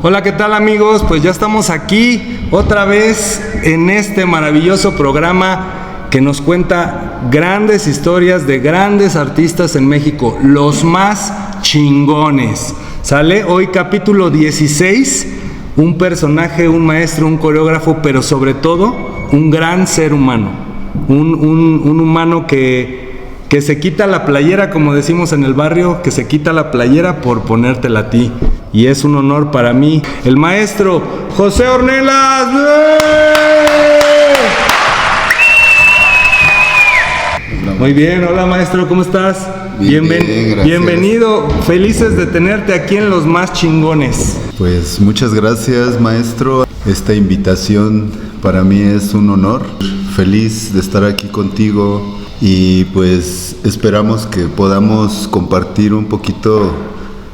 Hola, ¿qué tal amigos? Pues ya estamos aquí otra vez en este maravilloso programa que nos cuenta grandes historias de grandes artistas en México, los más chingones. Sale hoy capítulo 16, un personaje, un maestro, un coreógrafo, pero sobre todo un gran ser humano, un humano que se quita la playera, como decimos en el barrio, que se quita la playera por ponértela a ti. Y es un honor para mí, el maestro José Ornelas. Muy bien, hola maestro, ¿cómo estás? Bien, bienvenido, felices de tenerte aquí en Los Más Chingones. Pues muchas gracias maestro, esta invitación para mí es un honor, feliz de estar aquí contigo y pues esperamos que podamos compartir un poquito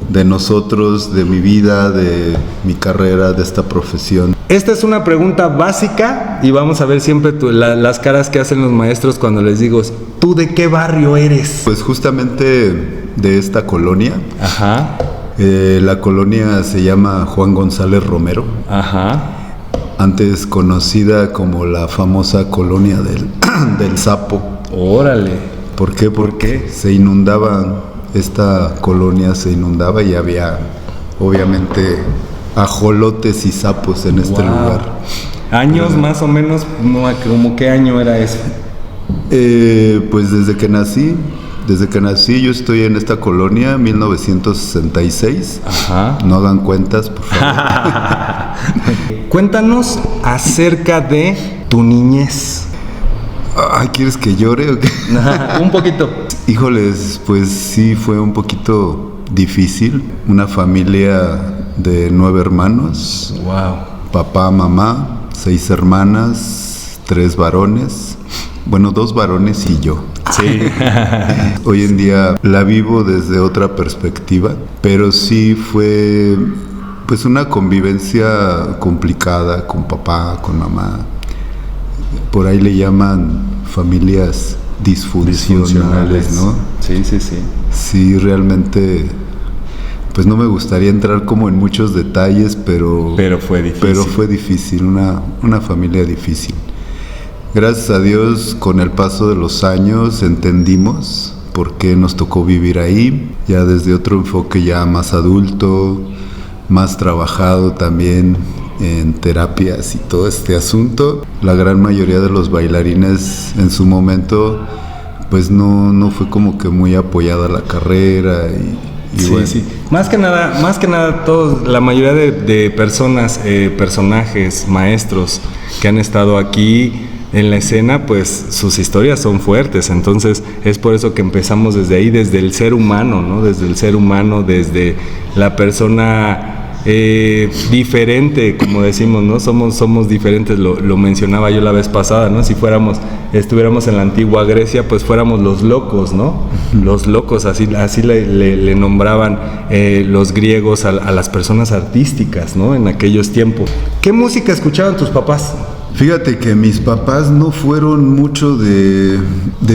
de nosotros, de mi vida, de mi carrera, de esta profesión. Esta es una pregunta básica y vamos a ver siempre las caras que hacen los maestros cuando les digo, ¿tú de qué barrio eres? Pues justamente de esta colonia. Ajá. La colonia se llama Juan González Romero. Ajá. Antes conocida como la famosa colonia del Sapo. Órale. ¿Por qué? Porque se inundaban. Esta colonia se inundaba y había obviamente ajolotes y sapos en este lugar. ¿Años más o menos? ¿Cómo qué año era eso? Pues desde que nací yo estoy en esta colonia, 1966. Ajá. No hagan cuentas, por favor. Cuéntanos acerca de tu niñez. Ay, ¿quieres que llore o qué? Un poquito. Híjoles, pues sí fue un poquito difícil. Una familia de 9 hermanos. Wow. Papá, mamá, 6 hermanas, 3 varones. Bueno, 2 varones y yo. Sí. Hoy en día la vivo desde otra perspectiva, pero sí fue pues una convivencia complicada con papá, con mamá. Por ahí le llaman familias disfuncionales, ¿no? Sí. Sí, realmente, pues no me gustaría entrar como en muchos detalles, pero fue difícil. Pero fue difícil, una familia difícil. Gracias a Dios, con el paso de los años entendimos por qué nos tocó vivir ahí, ya desde otro enfoque ya más adulto, más trabajado también en terapias y todo este asunto. La gran mayoría de los bailarines en su momento pues no fue como que muy apoyada la carrera y sí, bueno. Sí. Más que nada todos, la mayoría de personas, personajes, maestros que han estado aquí en la escena, pues sus historias son fuertes, entonces es por eso que empezamos desde ahí, desde el ser humano, ¿no? Desde el ser humano, desde la persona diferente, como decimos, ¿no? Somos diferentes, lo mencionaba yo la vez pasada, ¿no? Si estuviéramos en la antigua Grecia, pues fuéramos los locos, ¿no? Los locos, así le nombraban los griegos a las personas artísticas, ¿no? En aquellos tiempos. ¿Qué música escuchaban tus papás? Fíjate que mis papás no fueron mucho de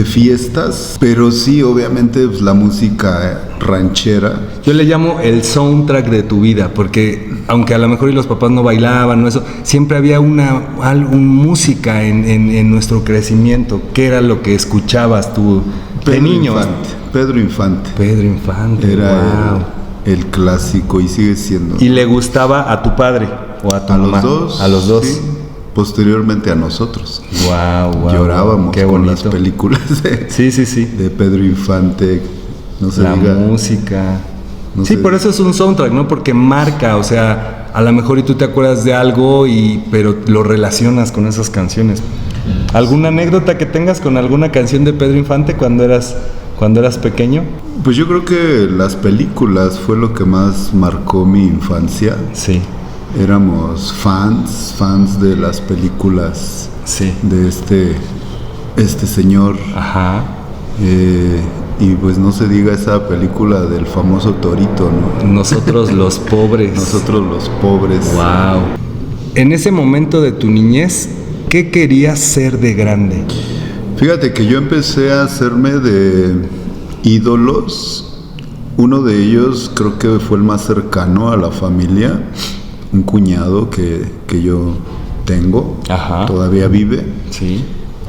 fiestas, pero sí, obviamente, pues, la música ranchera. Yo le llamo el soundtrack de tu vida, porque aunque a lo mejor y los papás no bailaban o eso, siempre había una música en nuestro crecimiento. ¿Qué era lo que escuchabas tú de niño? Pedro Infante. Pedro Infante, era wow. el clásico y sigue siendo. ¿Y le gustaba a tu padre o a tu mamá? A los dos. Sí. Posteriormente a nosotros. Wow. Llorábamos qué con bonito. las películas de Pedro Infante. No se la diga. Música. No sí, por eso es un soundtrack, ¿no? Porque marca, o sea, a lo mejor y tú te acuerdas de algo pero lo relacionas con esas canciones. ¿Alguna anécdota que tengas con alguna canción de Pedro Infante cuando eras cuando eras pequeño? Pues yo creo que las películas fue lo que más marcó mi infancia. Sí. Éramos fans de las películas Sí. de este señor. Ajá. Y pues no se diga esa película del famoso Torito, ¿no? Nosotros los pobres. Nosotros los pobres. Wow. En ese momento de tu niñez, ¿qué querías ser de grande? Fíjate que yo empecé a hacerme de ídolos. Uno de ellos creo que fue el más cercano a la familia, un cuñado que yo tengo. Ajá. Todavía vive. Sí.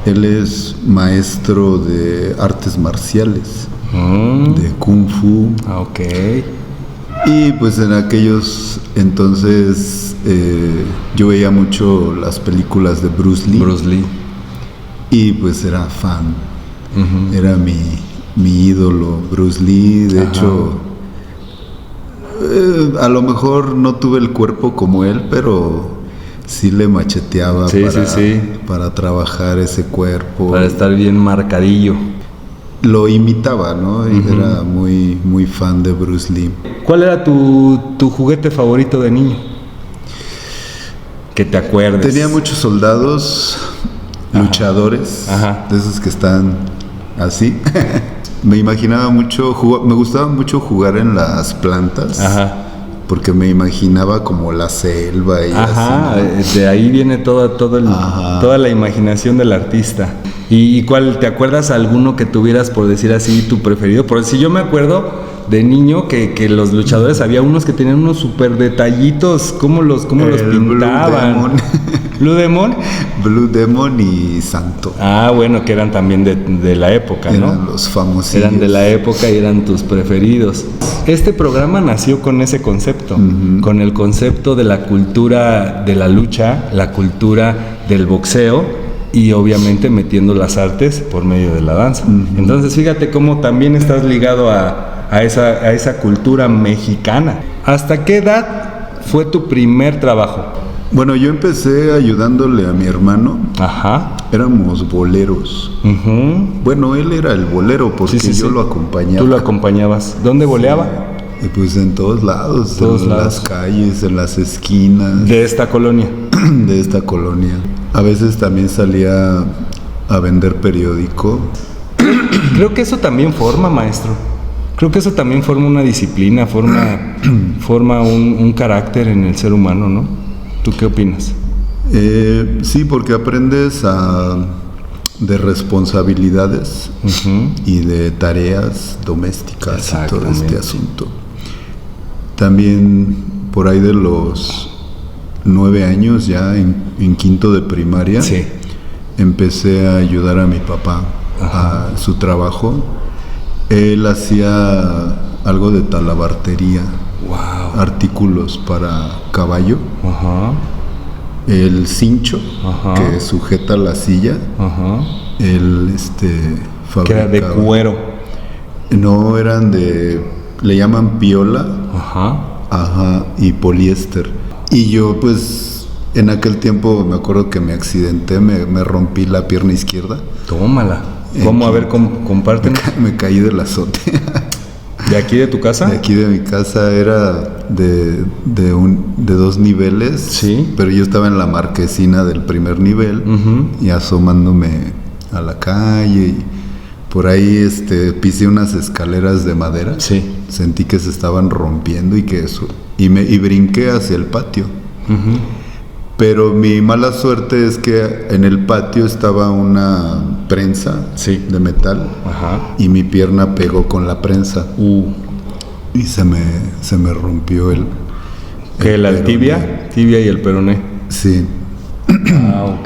Él es maestro de artes marciales, de kung fu. Ok. Y pues en aquellos entonces yo veía mucho las películas de Bruce Lee. Bruce Lee. Y pues era fan. Era mi ídolo, Bruce Lee. De hecho, a lo mejor no tuve el cuerpo como él, pero sí le macheteaba para trabajar ese cuerpo. Para estar bien marcadillo. Lo imitaba, ¿no? Y era muy fan de Bruce Lee. ¿Cuál era tu juguete favorito de niño? Que te acuerdes. Tenía muchos soldados, luchadores, de esos que están así. Me imaginaba mucho, me gustaba mucho jugar en las plantas. Ajá. Porque me imaginaba como la selva y así, ¿no? De ahí viene toda la imaginación del artista. ¿Y cuál, te acuerdas alguno que tuvieras, por decir así, tu preferido? Porque si yo me acuerdo de niño que los luchadores, había unos que tenían unos super detallitos, cómo los pintaban. Blue Demon. Blue Demon y Santo. Ah, bueno, que eran también de la época, ¿no? Eran los famosos. Eran de la época y eran tus preferidos. Este programa nació con ese concepto, con el concepto de la cultura de la lucha, la cultura del boxeo y obviamente metiendo las artes por medio de la danza. Entonces fíjate cómo también estás ligado a esa cultura mexicana. ¿Hasta qué edad fue tu primer trabajo? Bueno, yo empecé ayudándole a mi hermano. Ajá. Éramos boleros. Bueno, él era el bolero porque yo lo acompañaba. Tú lo acompañabas. ¿Dónde boleaba? Pues en todos lados, las calles, en las esquinas. ¿De esta colonia? De esta colonia. A veces también salía a vender periódico. Creo que eso también forma, maestro. Creo que eso también forma una disciplina, forma un carácter en el ser humano, ¿no? ¿Tú qué opinas? Sí, porque aprendes de responsabilidades y de tareas domésticas y todo este asunto. También por ahí de los 9 años, ya en quinto de primaria, empecé a ayudar a mi papá a su trabajo. Él hacía algo de talabartería. Wow. Artículos para caballo. El cincho que sujeta la silla. El fabricaba. Que era de cuero. No, eran le llaman piola. Y poliéster. Y yo pues en aquel tiempo me acuerdo que me accidenté, me rompí la pierna izquierda. Tómala. ¿Cómo? A ver, compártenos. Me caí del azote. ¿De aquí de tu casa? De aquí de mi casa, era de 2 niveles. Sí. Pero yo estaba en la marquesina del primer nivel y asomándome a la calle. Y por ahí pisé unas escaleras de madera. Sí. Sentí que se estaban rompiendo y brinqué hacia el patio. Pero mi mala suerte es que en el patio estaba una prensa de metal y mi pierna pegó con la prensa y se me rompió la tibia y el peroné. Sí.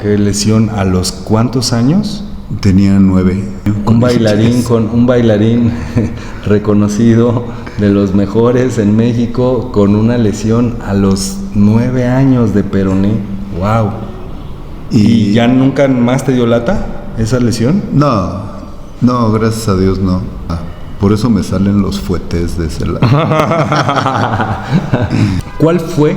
Qué lesión. ¿A los cuántos años? Tenía 9. Un bailarín reconocido, de los mejores en México, con una lesión a los 9 años de peroné. Wow. ¿Y ya nunca más te dio lata esa lesión? No, gracias a Dios no. Por eso me salen los fuetes de ese lado. ¿Cuál fue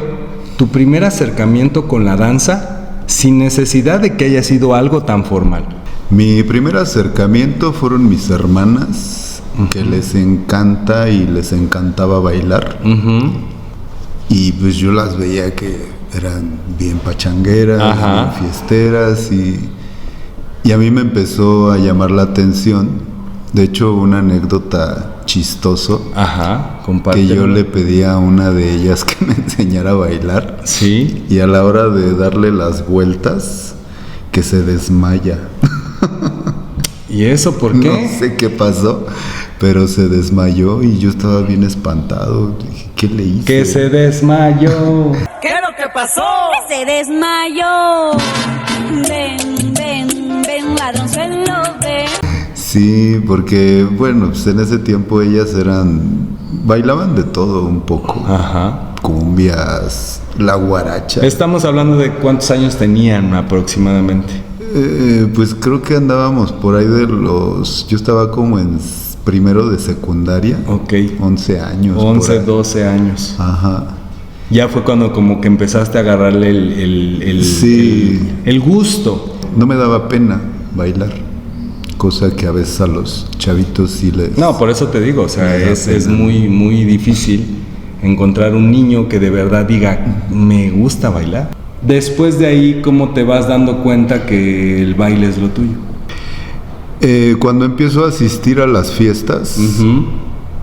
tu primer acercamiento con la danza sin necesidad de que haya sido algo tan formal? Mi primer acercamiento fueron mis hermanas. que les encanta y les encantaba bailar. Y pues yo las veía que eran bien pachangueras, bien fiesteras y a mí me empezó a llamar la atención. De hecho, una anécdota chistoso, que yo le pedí a una de ellas que me enseñara a bailar. Sí. Y a la hora de darle las vueltas, que se desmaya. ¿Y eso por qué? No sé qué pasó, pero se desmayó y yo estaba bien espantado. Dije, ¿qué le hice? Que se desmayó. ¿Qué es lo que pasó? Se desmayó. Ven, ven, ven, ladronzuelo, ven. Sí, porque bueno, pues en ese tiempo ellas bailaban de todo un poco. Cumbias, la guaracha. Estamos hablando de cuántos años tenían aproximadamente. Pues creo que andábamos por ahí yo estaba como en primero de secundaria. 11 años. 11, 12 años. Ya fue cuando como que empezaste a agarrarle el gusto. No me daba pena bailar, cosa que a veces a los chavitos sí les... No, por eso te digo, o sea, es muy, muy difícil encontrar un niño que de verdad diga, me gusta bailar. Después de ahí, ¿cómo te vas dando cuenta que el baile es lo tuyo? Cuando empiezo a asistir a las fiestas,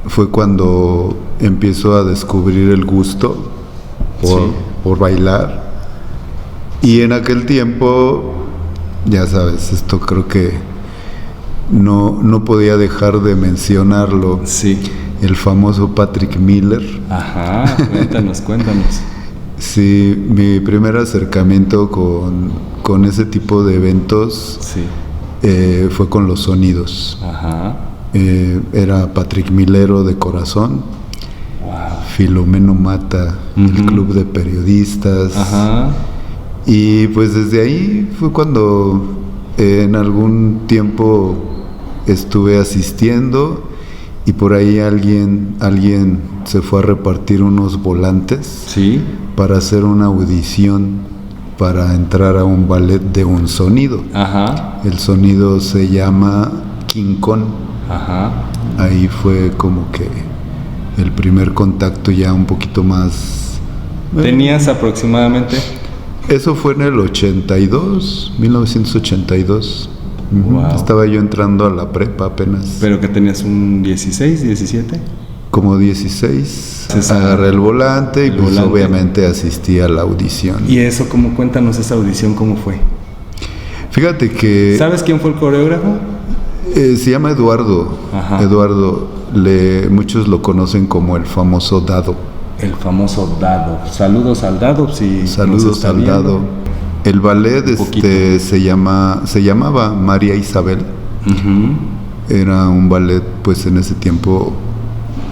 fue cuando empiezo a descubrir el gusto por bailar. Y en aquel tiempo, ya sabes, esto creo que no podía dejar de mencionarlo. Sí. El famoso Patrick Miller. Cuéntanos. Sí, mi primer acercamiento con ese tipo de eventos fue con los sonidos. Era Patrick Milero de Corazón, Filomeno Mata, el Club de Periodistas. Y pues desde ahí fue cuando en algún tiempo estuve asistiendo y por ahí alguien se fue a repartir unos volantes para hacer una audición para entrar a un ballet de un sonido. El sonido se llama King Kong. Ahí fue como que el primer contacto ya un poquito más... ¿Tenías aproximadamente? Eso fue en el 1982. Estaba yo entrando a la prepa apenas. ¿Pero que tenías un 16, 17? Como 16. Agarré el volante y pues obviamente asistí a la audición. ¿Y eso cómo? Cuéntanos esa audición, ¿cómo fue? Fíjate que... ¿Sabes quién fue el coreógrafo? Se llama Eduardo. Eduardo, muchos lo conocen como el famoso Dado. El famoso Dado. Saludos al Dado. Saludos al Dado. El ballet se llamaba María Isabel. Era un ballet pues en ese tiempo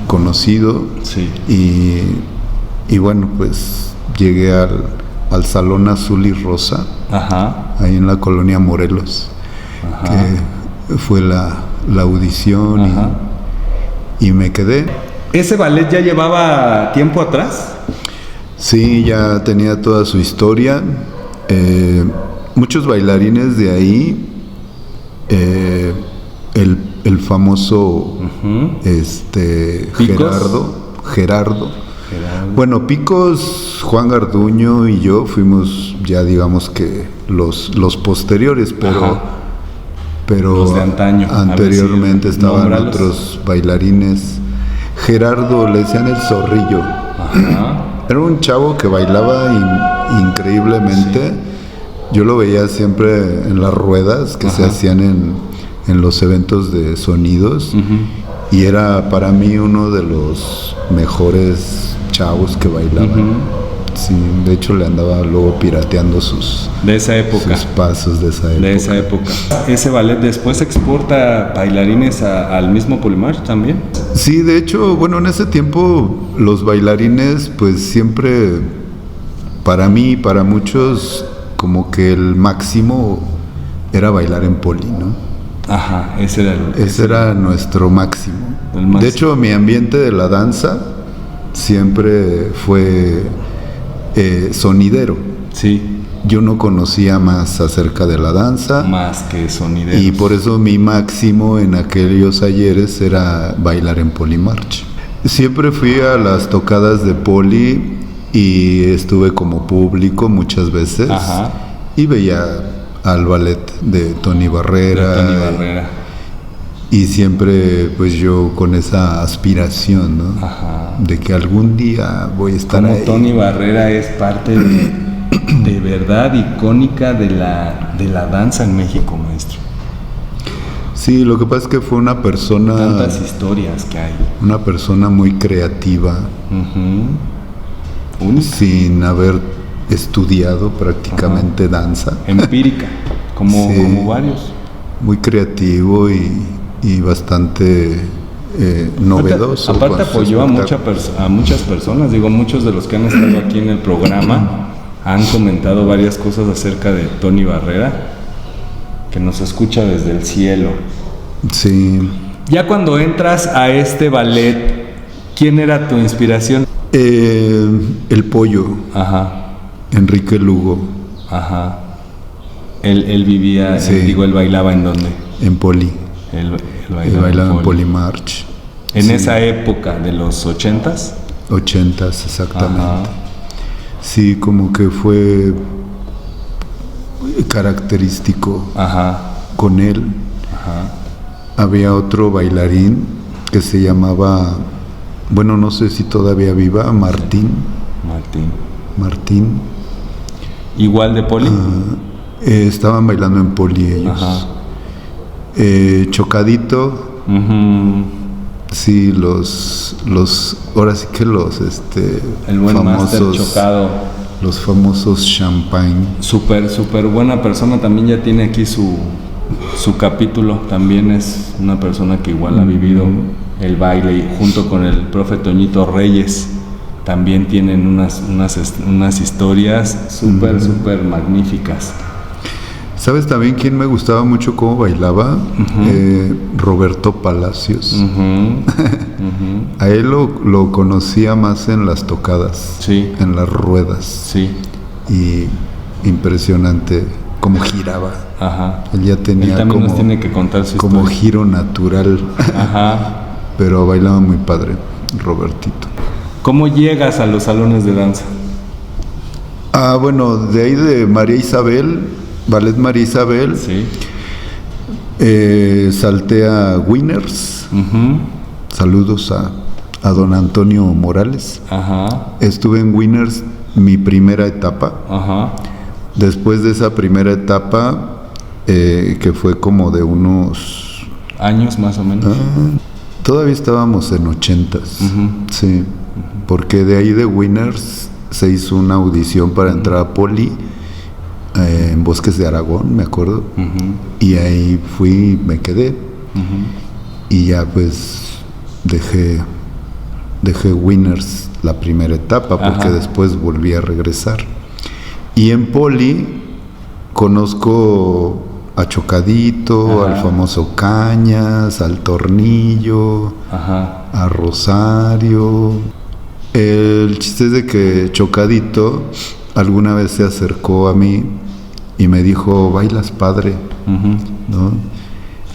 conocido. Y bueno, pues llegué al Salón Azul y Rosa, ahí en la colonia Morelos, que fue la audición y me quedé. ¿Ese ballet ya llevaba tiempo atrás? Sí, ya tenía toda su historia. Muchos bailarines de ahí, el famoso Gerardo. Bueno, Picos, Juan Garduño y yo fuimos ya digamos que los posteriores, pero los de antaño. Anteriormente estaban otros bailarines. Gerardo le decían el Zorrillo. Era un chavo que bailaba increíblemente. Yo lo veía siempre en las ruedas que se hacían en los eventos de sonidos. Y era para mí uno de los mejores chavos que bailaban. Sí, de hecho le andaba luego pirateando sus pasos de esa época. ¿Ese ballet después exporta bailarines al mismo Polymarch también? Sí, de hecho, bueno, en ese tiempo los bailarines pues siempre, para mí y para muchos, como que el máximo era bailar en Poli, ¿no? Ese era nuestro máximo. De hecho, mi ambiente de la danza siempre fue sonidero. yo no conocía más acerca de la danza. Más que sonideros. Y por eso mi máximo en aquellos ayeres era bailar en Polimarch. Siempre fui a las tocadas de Poli y estuve como público muchas veces. Ajá. Y veía al ballet de Tony Barrera. De Tony Barrera. Y siempre pues yo con esa aspiración, ¿no? Ajá. De que algún día voy a estar Como ahí. Tony Barrera es parte de verdad icónica de la danza en México, maestro. Sí, lo que pasa es que fue una persona... Tantas historias que hay. Una persona muy creativa, Única. sin haber estudiado prácticamente danza. Empírica, como, Sí. como varios. Muy creativo y bastante novedoso. Aparte con su apoyó a espectáculo. muchas personas. Digo, muchos de los que han estado aquí en el programa han comentado varias cosas acerca de Tony Barrera, que nos escucha desde el cielo. Sí. Ya cuando entras a este ballet, ¿quién era tu inspiración? El Pollo, Ajá, Enrique Lugo, ajá. Él vivía, Sí. Él bailaba ¿en dónde? en Poli. Él Él bailaba en Poli. Polimarch. En Sí. esa época de los 80s. 80s, exactamente. Ajá. Sí, como que fue característico Ajá, con él. ajá. Había otro bailarín que se llamaba, bueno, no sé si todavía viva, Martín. Martín. Igual de Poli. Estaban bailando en Poli ellos. Ajá. Chocadito, Ujú. sí, ahora sí que El buen máster famosos, Chocado. los famosos champagne. Súper buena persona. También ya tiene aquí su capítulo. También es una persona que igual ha vivido el baile, y junto con el profe Toñito Reyes también tienen unas historias súper magníficas. ¿Sabes también quién me gustaba mucho cómo bailaba? Roberto Palacios. A él lo conocía más en las tocadas, Sí. en las ruedas. Sí, Y impresionante cómo giraba. ajá. Él ya Él tenía también nos como, tiene que contar su como historia. giro natural, Ajá. pero bailaba muy padre, Robertito. ¿Cómo llegas a los salones de danza? Bueno, de ahí de María Isabel, Ballet María Isabel, Sí. salté a Winners. Ujú. Saludos a don Antonio Morales. Ajá. Estuve en Winners mi primera etapa. Ajá. Después de esa primera etapa, que fue como de unos... Años más o menos. Todavía estábamos en 80s. Sí, porque de ahí de Winners se hizo una audición para entrar a Poli en Bosques de Aragón, me acuerdo. Y ahí fui, me quedé. Y ya pues dejé Winners la primera etapa, porque Ajá. después volví a regresar. Y en Poli conozco a Chocadito, Ajá. al famoso Cañas, al Tornillo, Ajá. a Rosario. El chiste es de que Chocadito alguna vez se acercó a mí y me dijo, bailas padre, ¿no?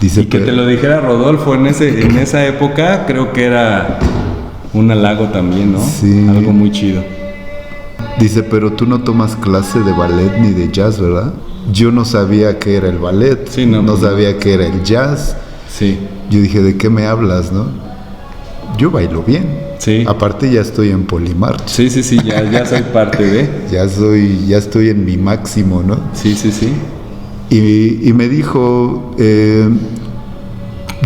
Dice Y que te lo dijera Rodolfo en esa época, creo que era un halago también, ¿no? Sí. Algo muy chido. Dice, pero tú no tomas clase de ballet ni de jazz, ¿verdad? Yo no sabía qué era el ballet, Sí, no, pues no. sabía qué era el jazz. Sí. Yo dije, ¿de qué me hablas, no? Yo bailo bien. Sí. Aparte ya estoy en Polimarch. Sí, ya soy parte de. Ya estoy en mi máximo, ¿no? Sí. Y me dijo,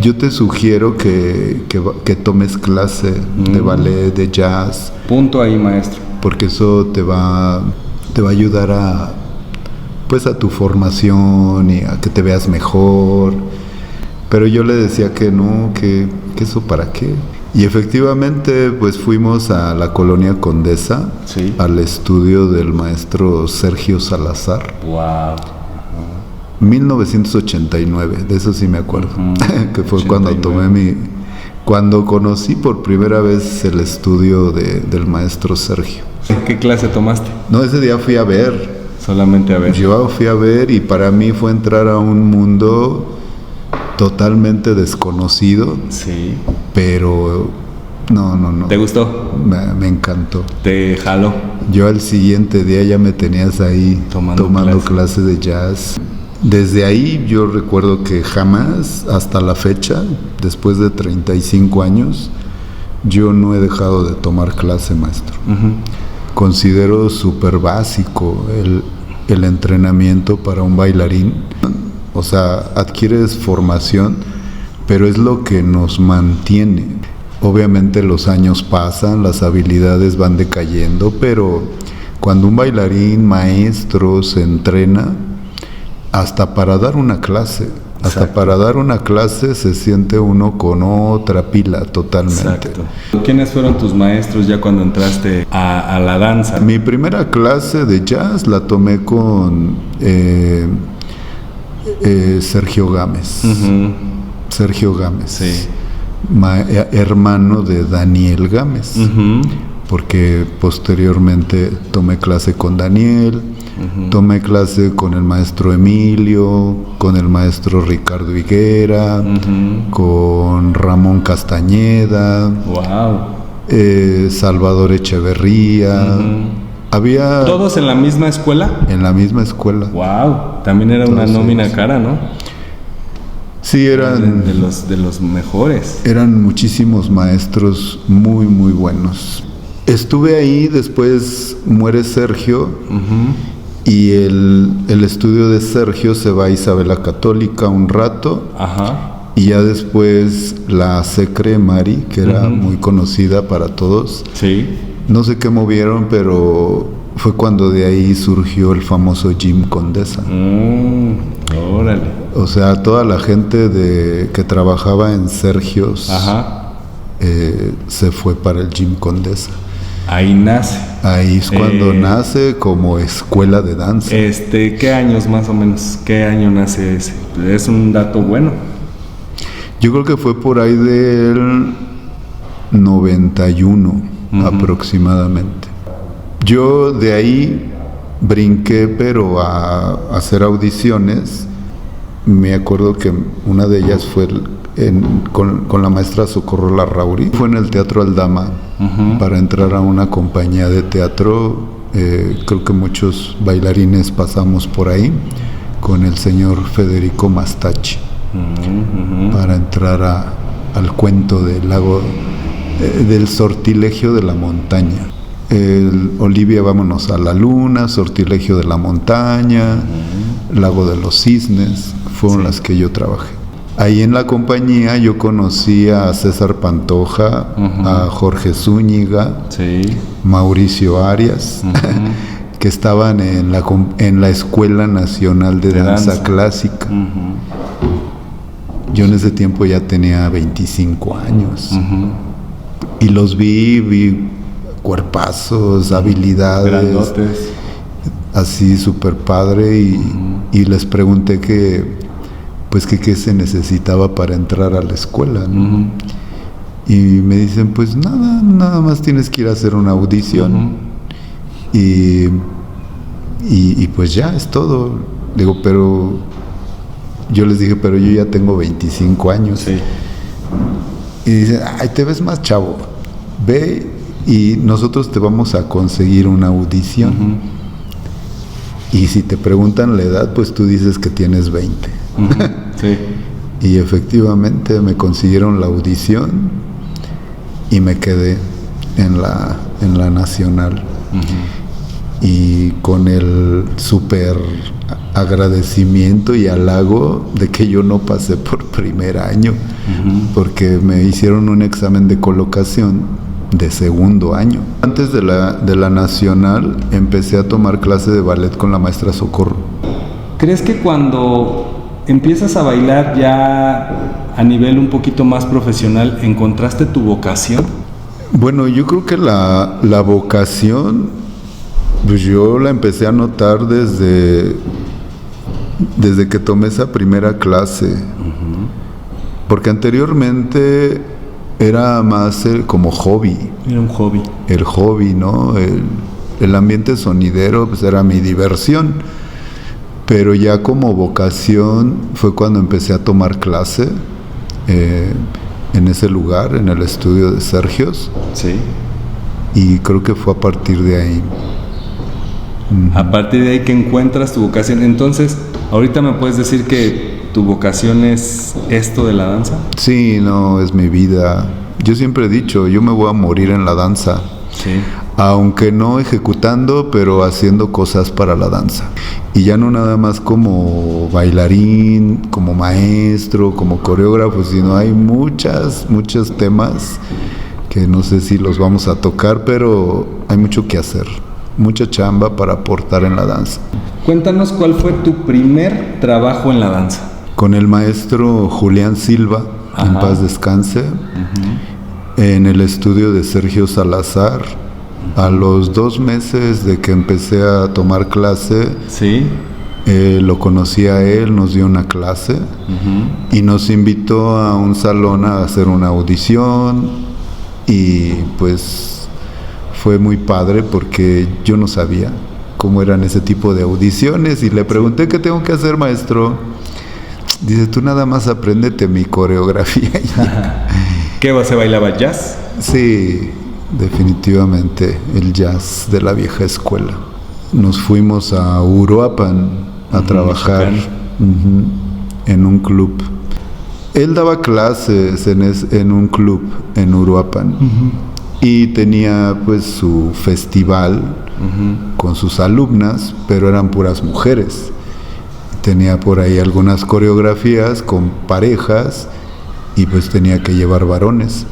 yo te sugiero que tomes clase de ballet, de jazz, Punto ahí, maestro. porque eso te va a ayudar a tu formación y a que te veas mejor. Pero yo le decía que no, que eso para qué. Y efectivamente pues fuimos a la colonia Condesa, Sí. al estudio del maestro Sergio Salazar. Wow. 1989, de eso sí me acuerdo. Que fue cuando cuando conocí por primera vez el estudio del maestro Sergio. ¿Qué clase tomaste? No, ese día fui a ver. Solamente a ver. Yo fui a ver y para mí fue entrar a un mundo totalmente desconocido, Sí. pero no. ¿Te gustó? Me encantó. ¿Te jaló? Yo al siguiente día ya me tenías ahí Tomando clase de jazz. Desde ahí yo recuerdo que jamás, hasta la fecha, después de 35 años, yo no he dejado de tomar clase, maestro. Considero súper básico el entrenamiento para un bailarín. O sea, adquieres formación, pero es lo que nos mantiene. Obviamente los años pasan, las habilidades van decayendo, pero cuando un bailarín maestro se entrena, hasta para dar una clase, se siente uno con otra pila totalmente. Exacto. ¿Quiénes fueron tus maestros ya cuando entraste a la danza? Mi primera clase de jazz la tomé con Sergio Gámez. Sergio Gámez. Sí. Hermano de Daniel Gámez. Porque posteriormente tomé clase con Daniel, tomé clase con el maestro Emilio, con el maestro Ricardo Higuera, con Ramón Castañeda, Salvador Echeverría. Había... ¿Todos en la misma escuela? En la misma escuela. Wow, también era una nómina cara, ¿no? Sí, eran... De los mejores. Eran muchísimos maestros muy, muy buenos. Estuve ahí, después muere Sergio, y el estudio de Sergio se va a Isabela Católica un rato. Y ya después la Secre Mari, que era muy conocida para todos. Sí. No sé qué movieron, pero fue cuando de ahí surgió el famoso Gym Condesa. Órale. O sea, toda la gente que trabajaba en Sergios se fue para el Gym Condesa. Ahí nace. Ahí es cuando nace como escuela de danza. ¿Qué años más o menos? ¿Qué año nace ese? Es un dato bueno. Yo creo que fue por ahí del 91 aproximadamente. Yo de ahí brinqué, pero a hacer audiciones. Me acuerdo que una de ellas fue con la maestra Socorro Larrauri. Fue en el Teatro Aldama para entrar a una compañía de teatro. Creo que muchos bailarines pasamos por ahí con el señor Federico Mastachi para entrar al cuento del lago, del sortilegio de la montaña. Olivia, vámonos a la luna, sortilegio de la montaña, lago de los cisnes, fueron las que yo trabajé. Ahí en la compañía yo conocí a César Pantoja, a Jorge Zúñiga, Mauricio Arias, que estaban en la Escuela Nacional de Danza Clásica. Yo en ese tiempo ya tenía 25 años. Y los vi cuerpazos, habilidades, grandotes, así súper padre, y les pregunté qué se necesitaba para entrar a la escuela, ¿no? Y me dicen, pues nada más tienes que ir a hacer una audición y pues ya es todo. Digo, pero yo les dije, pero yo ya tengo 25 años. Y dicen, ay, te ves más chavo, ve y nosotros te vamos a conseguir una audición. Y si te preguntan la edad, pues tú dices que tienes 20. Y efectivamente me consiguieron la audición y me quedé en la nacional. Y con el súper agradecimiento y halago de que yo no pasé por primer año, porque me hicieron un examen de colocación de segundo año. Antes de la nacional empecé a tomar clase de ballet con la maestra Socorro. ¿Crees que cuando empiezas a bailar ya a nivel un poquito más profesional encontraste tu vocación? Bueno, yo creo que la vocación, pues yo la empecé a notar desde que tomé esa primera clase. Porque anteriormente era más como hobby. Era un hobby. El hobby, ¿no? el ambiente sonidero pues era mi diversión, pero ya como vocación fue cuando empecé a tomar clase en ese lugar, en el estudio de Sergios. Sí. Y creo que fue a partir de ahí. A partir de ahí que encuentras tu vocación. Entonces, ahorita me puedes decir que tu vocación es esto de la danza. Sí, no, es mi vida. Yo siempre he dicho, yo me voy a morir en la danza. Sí. Aunque no ejecutando, pero haciendo cosas para la danza. Y ya no nada más como bailarín, como maestro, como coreógrafo, sino hay muchos temas que no sé si los vamos a tocar, pero hay mucho que hacer, mucha chamba para aportar en la danza. Cuéntanos cuál fue tu primer trabajo en la danza. Con el maestro Julián Silva, en paz descanse, en el estudio de Sergio Salazar. A los 2 meses de que empecé a tomar clase, sí, lo conocí a él, nos dio una clase y nos invitó a un salón a hacer una audición, y pues fue muy padre porque yo no sabía cómo eran ese tipo de audiciones y le pregunté: ¿qué tengo que hacer, maestro? Dice: tú nada más apréndete mi coreografía. ¿Qué se bailaba jazz? Sí, definitivamente el jazz de la vieja escuela. Nos fuimos a Uruapan a trabajar en un club. Él daba clases en un club en Uruapan y tenía pues su festival con sus alumnas, pero eran puras mujeres. Tenía por ahí algunas coreografías con parejas y pues tenía que llevar varones.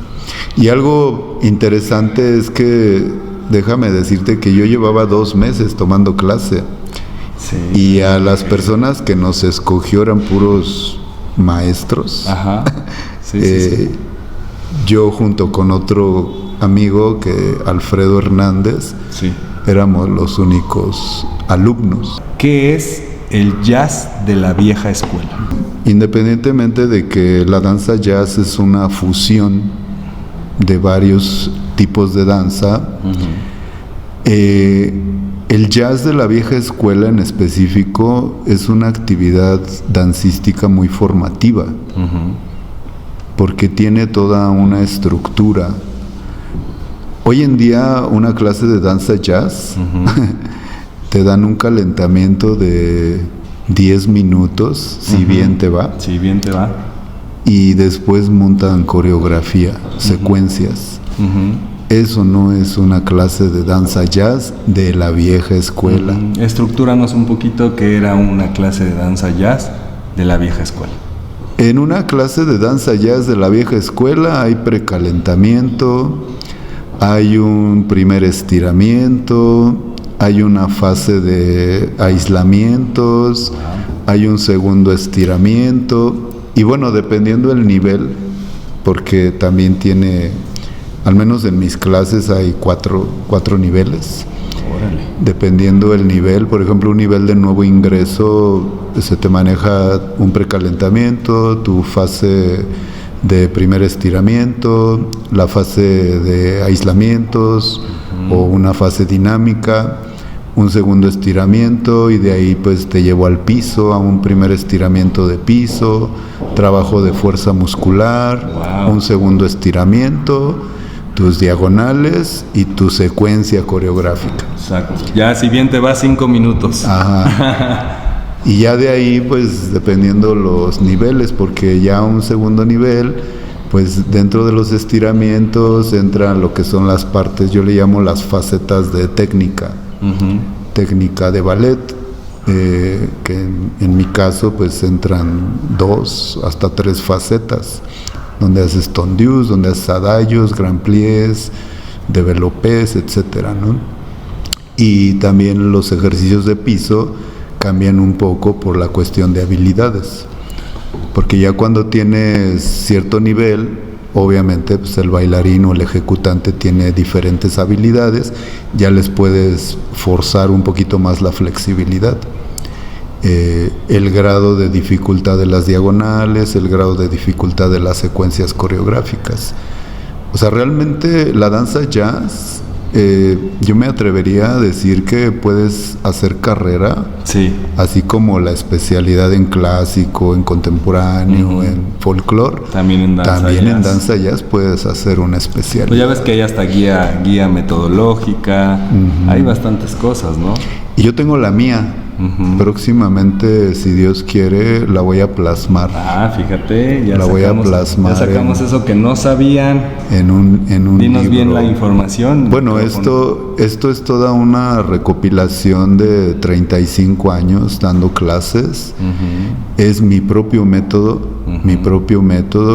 Y algo interesante es que, déjame decirte que yo llevaba 2 meses tomando clase. Sí. Y a las personas que nos escogió eran puros maestros. Ajá. Sí, sí. Yo junto con otro amigo, Alfredo Hernández, sí, éramos los únicos alumnos. ¿Qué es el jazz de la vieja escuela? Independientemente de que la danza jazz es una fusión de varios tipos de danza, el jazz de la vieja escuela en específico es una actividad dancística muy formativa, porque tiene toda una estructura. Hoy en día una clase de danza jazz te dan un calentamiento de 10 minutos, si bien te va. Si bien te va. Y después montan coreografía, secuencias. Eso no es una clase de danza jazz de la vieja escuela. Estructúranos un poquito qué era una clase de danza jazz de la vieja escuela. En una clase de danza jazz de la vieja escuela hay precalentamiento, hay un primer estiramiento, hay una fase de aislamientos, hay un segundo estiramiento. Y bueno, dependiendo del nivel, porque también tiene, al menos en mis clases hay cuatro niveles. Órale. Dependiendo del nivel, por ejemplo, un nivel de nuevo ingreso, se te maneja un precalentamiento, tu fase de primer estiramiento, la fase de aislamientos o una fase dinámica, un segundo estiramiento, y de ahí pues te llevo al piso, a un primer estiramiento de piso, trabajo de fuerza muscular, un segundo estiramiento, tus diagonales y tu secuencia coreográfica. Exacto. Ya si bien te va 5 minutos. Ajá. Y ya de ahí pues dependiendo los niveles, porque ya un segundo nivel, pues dentro de los estiramientos entran lo que son las partes, yo le llamo las facetas de técnica. Técnica de ballet, que en mi caso pues entran 2 hasta 3 facetas, donde haces tondius, donde haces adagio, grand pliés, développés, etcétera, ¿no? Y también los ejercicios de piso cambian un poco por la cuestión de habilidades, porque ya cuando tienes cierto nivel, obviamente pues el bailarín o el ejecutante tiene diferentes habilidades, ya les puedes forzar un poquito más la flexibilidad. El grado de dificultad de las diagonales, el grado de dificultad de las secuencias coreográficas. O sea, realmente la danza jazz yo me atrevería a decir que puedes hacer carrera, Sí. así como la especialidad en clásico, en contemporáneo, en folclore. También en danza También en jazz. danza jazz puedes hacer una especialidad. Pues ya ves que hay hasta guía metodológica, hay bastantes cosas, ¿no? Y yo tengo la mía. Próximamente, si Dios quiere, la voy a plasmar Ah, fíjate, ya La voy a sacamos, plasmar ya sacamos en- eso que no sabían. en un Dinos libro. bien la información. Bueno, Micrófono. esto es toda una recopilación de 35 años dando clases. Es mi propio método,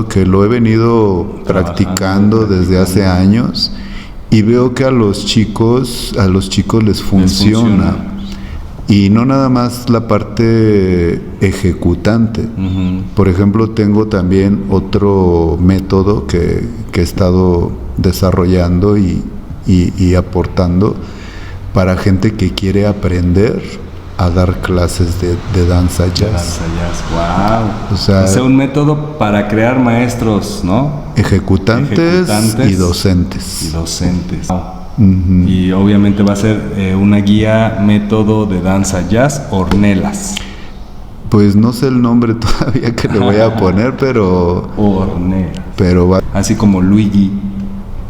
que lo he venido practicando desde hace años y veo que a los chicos les funciona. Y no nada más la parte ejecutante. Por ejemplo, tengo también otro método que he estado desarrollando y aportando para gente que quiere aprender a dar clases de danza jazz. Danza jazz, wow. O sea, un método para crear maestros, ¿no? Ejecutantes y Y docentes. docentes. Y obviamente va a ser una guía método de danza jazz, Ornelas. Pues no sé el nombre todavía que le voy a poner, pero va. Así como Luigi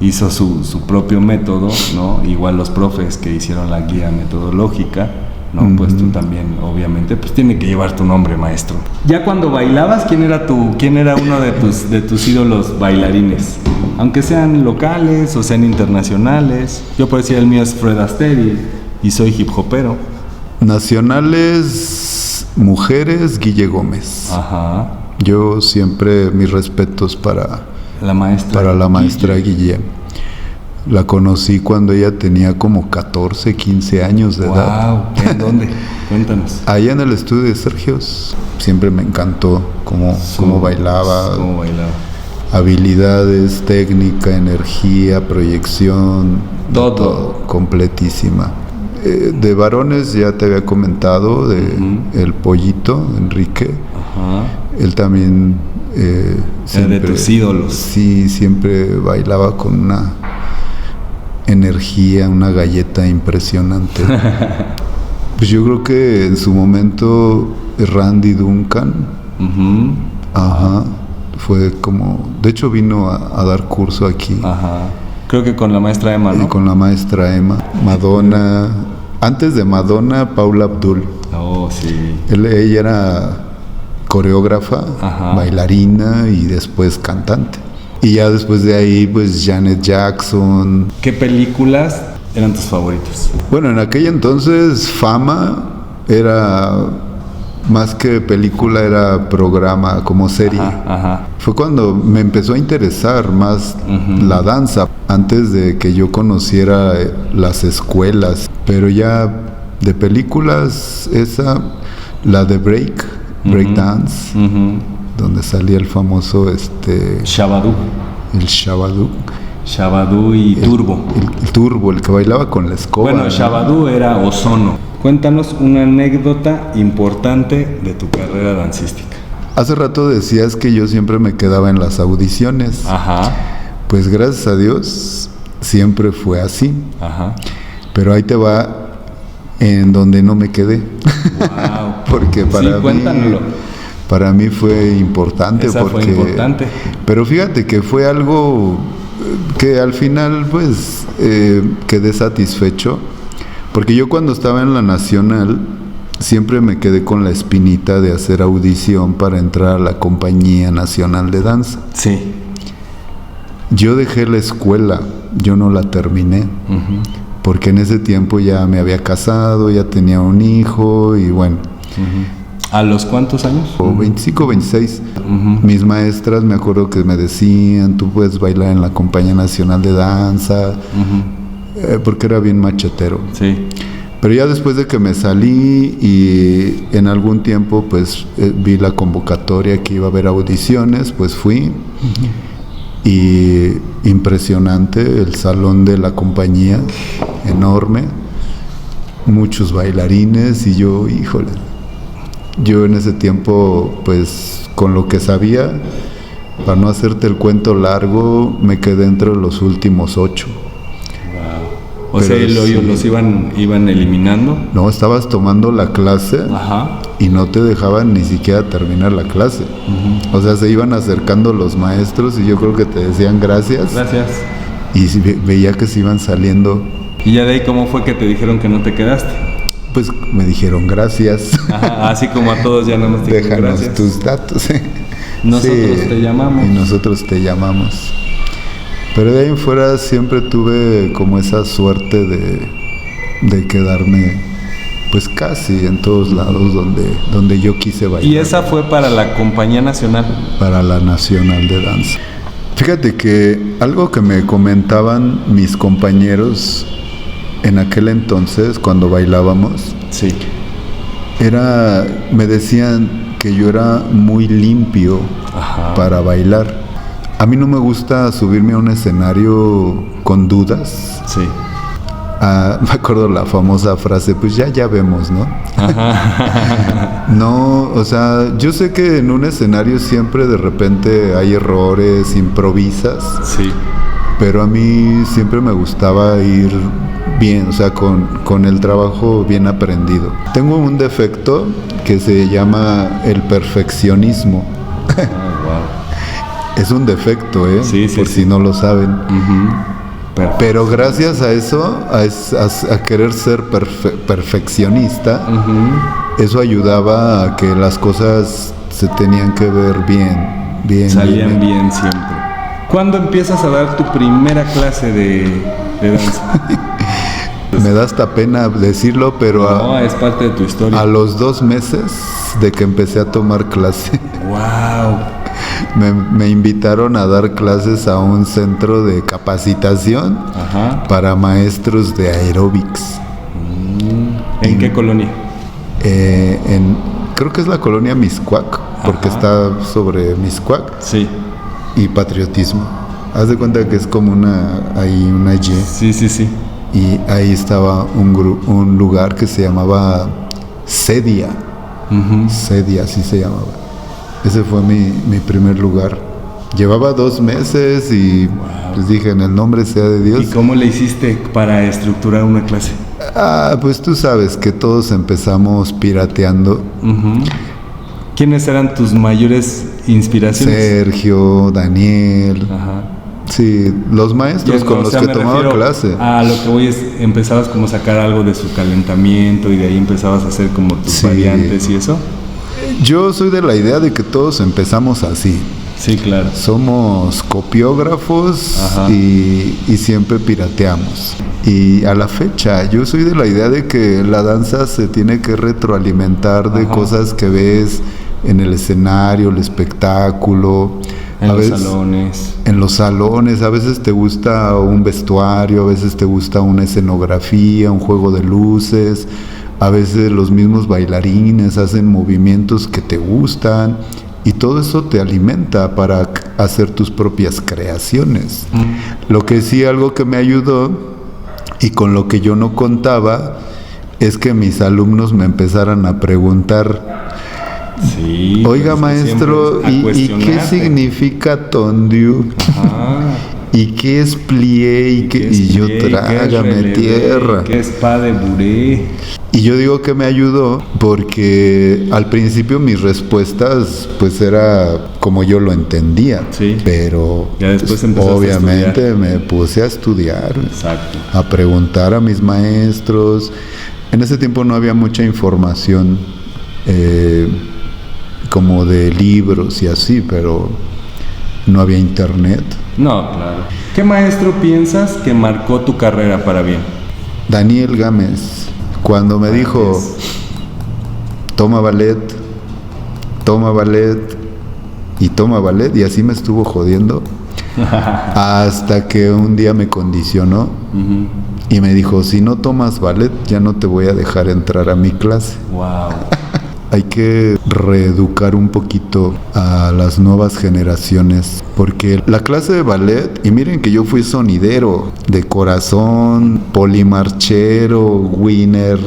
hizo su propio método, ¿no? Igual los profes que hicieron la guía metodológica, ¿no? Pues tú también, obviamente, pues tiene que llevar tu nombre, maestro. Ya cuando bailabas, ¿quién era uno de tus ídolos bailarines? Aunque sean locales o sean internacionales. Yo por decir el mío es Fred Astaire y soy hip hopero. Nacionales, mujeres, Guille Gómez. Ajá. Yo siempre mis respetos para La maestra Guille. La conocí cuando ella tenía como 14, 15 años de edad. Wow, ¿en dónde? Cuéntanos. Allá en el estudio de Sergios. Siempre me encantó cómo bailaba. ¿Cómo bailaba? Habilidades, técnica, energía, proyección. Todo. Completísima. De varones ya te había comentado, el Pollito, Enrique. Ajá. Él también Era de tus ídolos. Sí, siempre bailaba con una energía, una galleta impresionante. Pues yo creo que en su momento Randy Duncan, fue como, de hecho vino a dar curso aquí. Ajá. Creo que con la maestra Emma, ¿no? Con la maestra Emma. Madonna, antes de Madonna, Paula Abdul. Oh, sí. Ella era coreógrafa, Ajá. bailarina y después cantante. Y ya después de ahí, pues Janet Jackson. ¿Qué películas eran tus favoritas? Bueno, en aquel entonces Fama era más que película, era programa, como serie. Ajá. Fue cuando me empezó a interesar más la danza, antes de que yo conociera las escuelas. Pero ya de películas, la de Break Dance, donde salía el famoso Shabadoo. el Shabadoo. Shabadoo y Turbo. El Turbo, el que bailaba con la escoba. Bueno, ¿no? Shabadoo era Ozono. Cuéntanos una anécdota importante de tu carrera dancística. Hace rato decías que yo siempre me quedaba en las audiciones. Ajá. Pues gracias a Dios siempre fue así. Ajá. Pero ahí te va en donde no me quedé. Wow. Porque cuéntanoslo. Para mí fue importante. Esa fue importante. Pero fíjate que fue algo que al final pues quedé satisfecho. Porque yo cuando estaba en la Nacional siempre me quedé con la espinita de hacer audición para entrar a la Compañía Nacional de Danza. Sí. Yo dejé la escuela, yo no la terminé. Porque en ese tiempo ya me había casado, ya tenía un hijo y bueno. ¿A los cuántos años? O 25, 26. Mis maestras me acuerdo que me decían, tú puedes bailar en la Compañía Nacional de Danza, porque era bien machetero. Sí. Pero ya después de que me salí y en algún tiempo pues vi la convocatoria que iba a haber audiciones, pues fui. Y impresionante el salón de la compañía, enorme, muchos bailarines y yo, híjole, yo en ese tiempo pues con lo que sabía, para no hacerte el cuento largo, me quedé entre los últimos 8. Wow. O sea, Pero sí. los iban eliminando. No, estabas tomando la clase Ajá. y no te dejaban ni siquiera terminar la clase. O sea, se iban acercando los maestros y yo creo que te decían gracias. Gracias. Y veía que se iban saliendo. ¿Y ya de ahí cómo fue que te dijeron que no te quedaste? Pues me dijeron gracias. Ajá, así como a todos ya nada más te dijeron Déjanos gracias. tus datos. Nosotros te llamamos. Y nosotros te llamamos. Pero de ahí en fuera siempre tuve como esa suerte de quedarme pues casi en todos lados donde yo quise bailar. Y esa fue para la Compañía Nacional. Para la Nacional de Danza. Fíjate que algo que me comentaban mis compañeros en aquel entonces cuando bailábamos Sí. me decían que yo era muy limpio Ajá. para bailar. A mí no me gusta subirme a un escenario con dudas. Sí. Me acuerdo la famosa frase, pues ya vemos, ¿no? Ajá. No, o sea, yo sé que en un escenario siempre de repente hay errores, improvisas, Sí. pero a mí siempre me gustaba ir bien, o sea, con el trabajo bien aprendido. Tengo un defecto que se llama el perfeccionismo. Ah, wow. Es un defecto, ¿eh? Sí, sí, por sí. si no lo saben. Ujú. Perfecto. Pero gracias a eso, a querer ser perfeccionista, Ujú. eso ayudaba a que las cosas se tenían que ver bien. Salían bien siempre. ¿Cuándo empiezas a dar tu primera clase de danza? Me da hasta pena decirlo, pero No, es parte de tu historia. a los 2 meses de que empecé a tomar clase, Wow. me invitaron a dar clases a un centro de capacitación Ajá. para maestros de aeróbics. ¿En qué colonia? Creo que es la colonia Mixcoac, porque Ajá. está sobre Mixcoac Sí. y patriotismo. Haz de cuenta que es como una Y. Sí, sí, sí. Y ahí estaba un lugar que se llamaba Cedia. Ujú. Cedia, así se llamaba. Ese fue mi primer lugar. Llevaba 2 meses y pues dije, en el nombre sea de ¿Y Dios. cómo le hiciste para estructurar una clase? Pues tú sabes que todos empezamos pirateando. Ujú. ¿Quiénes eran tus mayores inspiraciones? Sergio, Daniel. Ajá. Sí, los maestros Ya, con o los sea, que me tomaba refiero clase. A lo que voy es, empezabas como a sacar algo de su calentamiento y de ahí empezabas a hacer como tus Sí. variantes y eso. Yo soy de la idea de que todos empezamos así. Sí, claro. Somos copiógrafos. Ajá. y siempre pirateamos. Y a la fecha, yo soy de la idea de que la danza se tiene que retroalimentar de Ajá. cosas que ves en el escenario, el espectáculo. En A los veces- salones. En los salones, a veces te gusta un vestuario, a veces te gusta una escenografía, un juego de luces, a veces los mismos bailarines hacen movimientos que te gustan y todo eso te alimenta para hacer tus propias creaciones. Lo que sí, algo que me ayudó y con lo que yo no contaba es que mis alumnos me empezaran a preguntar: Sí. oiga, pues, maestro, siempre es a ¿y qué cuestionarte. significa tondiu? Ajá. ¿Y qué es plié? Y yo, trágame tierra. ¿Qué es pas de bourrée? Y yo digo que me ayudó porque al principio mis respuestas pues era como yo lo entendía. Sí. Pero Ya después pues, empezaste a obviamente estudiar. me puse a estudiar, Exacto. a preguntar a mis maestros. En ese tiempo no había mucha información como de libros y así, pero no había internet. No, claro. ¿Qué maestro piensas que marcó tu carrera para bien? Daniel Gámez, cuando me dijo, toma ballet, y toma ballet, y así me estuvo jodiendo, hasta que un día me condicionó Ujú. y me dijo, si no tomas ballet, ya no te voy a dejar entrar a mi clase. Wow. Hay que reeducar un poquito a las nuevas generaciones, porque la clase de ballet, y miren que yo fui sonidero de corazón, polimarchero, winner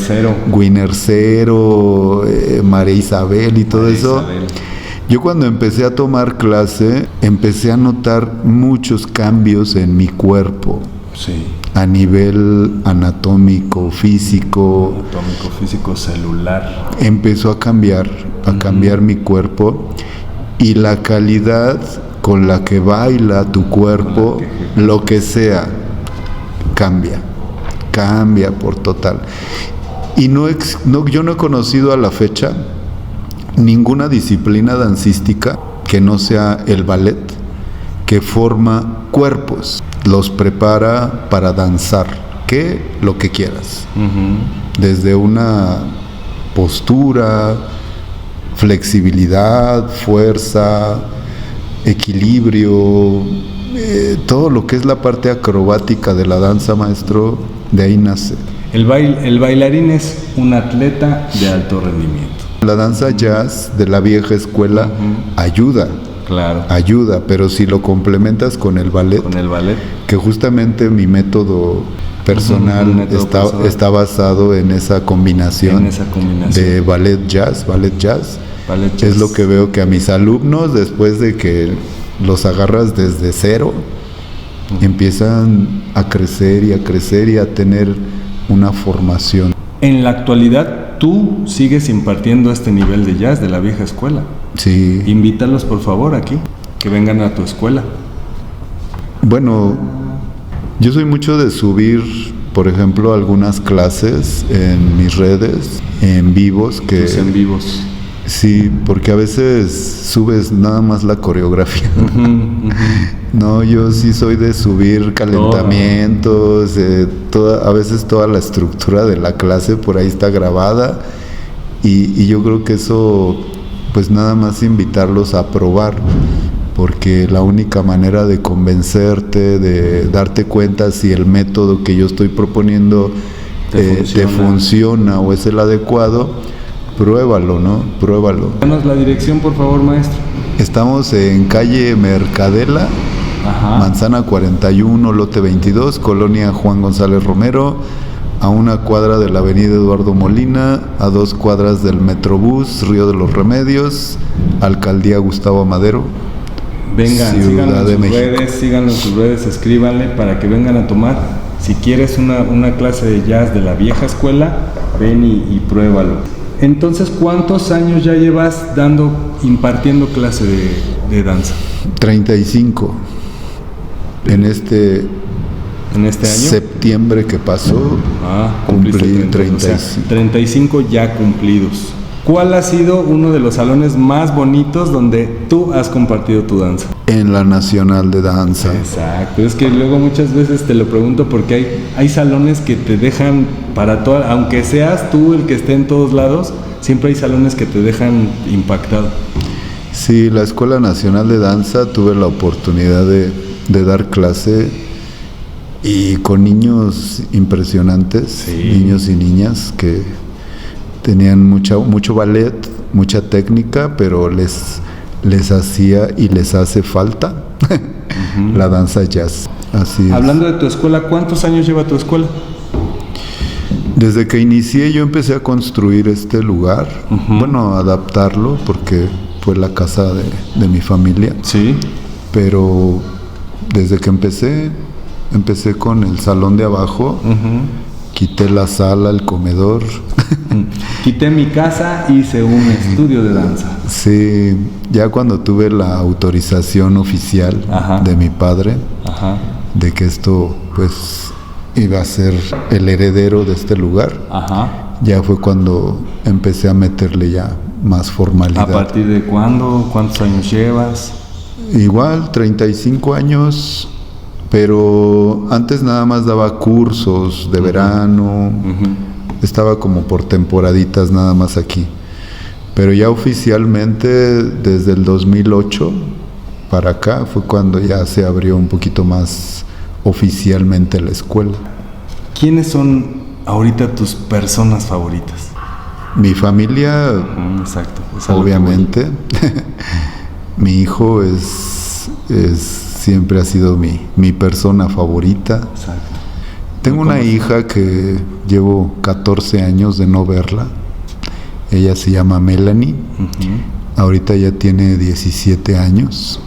cero, María Isabel y todo María eso. Isabel. Yo cuando empecé a tomar clase, empecé a notar muchos cambios en mi cuerpo. Sí. a nivel anatómico, físico. Anatómico, físico, celular. Empezó a cambiar mi cuerpo, y la calidad con la que baila tu cuerpo, lo que sea, cambia por total. Y yo no he conocido a la fecha ninguna disciplina dancística que no sea el ballet, que forma cuerpos, los prepara para danzar, lo que quieras, desde una postura, flexibilidad, fuerza, equilibrio, todo lo que es la parte acrobática de la danza, maestro, de ahí nace. El bailarín es un atleta de alto rendimiento. La danza jazz de la vieja escuela ayuda, pero si lo complementas con el ballet, que justamente mi método personal está basado en esa combinación, de ballet jazz. Es lo que veo que a mis alumnos, después de que los agarras desde cero, empiezan a crecer y a tener una formación. En la actualidad, tú sigues impartiendo este nivel de jazz de la vieja escuela. Sí. Invítalos, por favor, aquí, que vengan a tu escuela. Bueno, yo soy mucho de subir, por ejemplo, algunas clases en mis redes, en vivos. Tus en vivos. Sí, porque a veces subes nada más la coreografía. No, yo sí soy de subir calentamientos, a veces toda la estructura de la clase por ahí está grabada, y yo creo que eso, pues nada más invitarlos a probar, porque la única manera de convencerte, de darte cuenta si el método que yo estoy proponiendo te funciona o es el adecuado, pruébalo, ¿no? Pruébalo. Danos la dirección, por favor, maestro. Estamos en calle Mercadela, Manzana 41, lote 22, Colonia Juan González Romero, a 1 cuadra de la avenida Eduardo Molina, a 2 cuadras del Metrobús Río de los Remedios, Alcaldía Gustavo Amadero. Vengan, síganlo en sus redes, escríbanle para que vengan a tomar. Si quieres una clase de jazz de la vieja escuela, ven y pruébalo. Entonces, ¿cuántos años ya llevas impartiendo clase de danza? 35. En este año, septiembre que pasó, cumplí 35. O sea, 35 ya cumplidos. ¿Cuál ha sido uno de los salones más bonitos donde tú has compartido tu danza? En la Nacional de Danza. Exacto, es que luego muchas veces te lo pregunto porque hay salones que te dejan para toda, aunque seas tú el que esté en todos lados, siempre hay salones que te dejan impactado. Sí, la Escuela Nacional de Danza tuve la oportunidad de dar clase, y con niños impresionantes, niños y niñas que tenían mucho ballet, mucha técnica, pero les hacía y les hace falta la danza jazz. Así es. Hablando de tu escuela, ¿cuántos años lleva tu escuela? Desde que inicié yo empecé a construir este lugar, bueno, adaptarlo, porque fue la casa de mi familia. Sí. Pero desde que empecé con el salón de abajo, quité la sala, el comedor. Quité mi casa, hice un estudio de danza. Sí, ya cuando tuve la autorización oficial de mi padre, de que esto pues iba a ser el heredero de este lugar, ya fue cuando empecé a meterle ya más formalidad. ¿A partir de cuándo? ¿Cuántos años llevas? Igual, 35 años, pero antes nada más daba cursos de verano, estaba como por temporaditas nada más aquí. Pero ya oficialmente, desde el 2008 para acá, fue cuando ya se abrió un poquito más oficialmente la escuela. ¿Quiénes son ahorita tus personas favoritas? Mi familia, exacto, obviamente. Mi hijo siempre ha sido mi persona favorita. Exacto. Tengo una hija que llevo 14 años de no verla. Ella se llama Melanie. Ahorita ya tiene 17 años.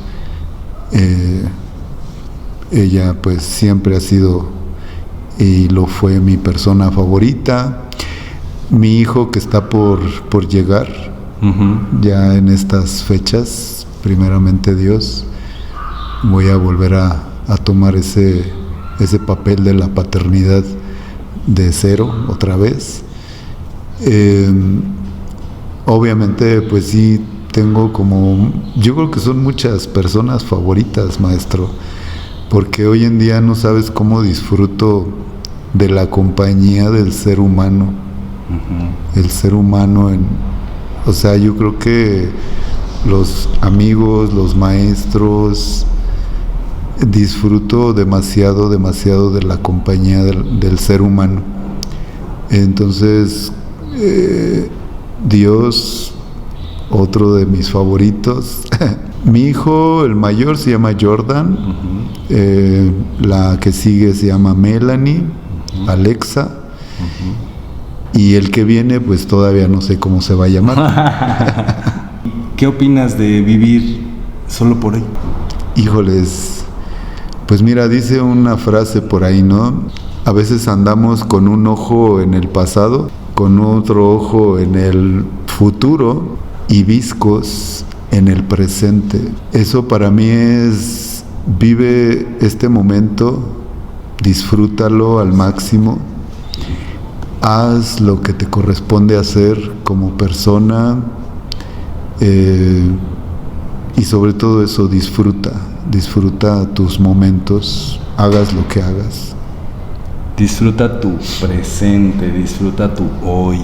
Ella pues siempre ha sido y lo fue mi persona favorita. Mi hijo que está por llegar, ya en estas fechas, primeramente Dios, voy a volver a tomar ese papel de la paternidad de cero otra vez. Obviamente pues sí tengo yo creo que son muchas personas favoritas, maestro, porque hoy en día no sabes cómo disfruto de la compañía del ser humano. El ser humano o sea, yo creo que los amigos, los maestros, disfruto demasiado de la compañía del ser humano. Entonces, Dios, otro de mis favoritos. Mi hijo, el mayor, se llama Jordan. La que sigue se llama Melanie, Alexa. Y el que viene, pues todavía no sé cómo se va a llamar. ¿Qué opinas de vivir solo por hoy? Híjoles, pues mira, dice una frase por ahí, ¿no? A veces andamos con un ojo en el pasado, con otro ojo en el futuro y viscos en el presente. Eso para mí es, vive este momento, disfrútalo al máximo, haz lo que te corresponde hacer como persona, y sobre todo eso, disfruta tus momentos, hagas lo que hagas. Disfruta tu presente, disfruta tu hoy.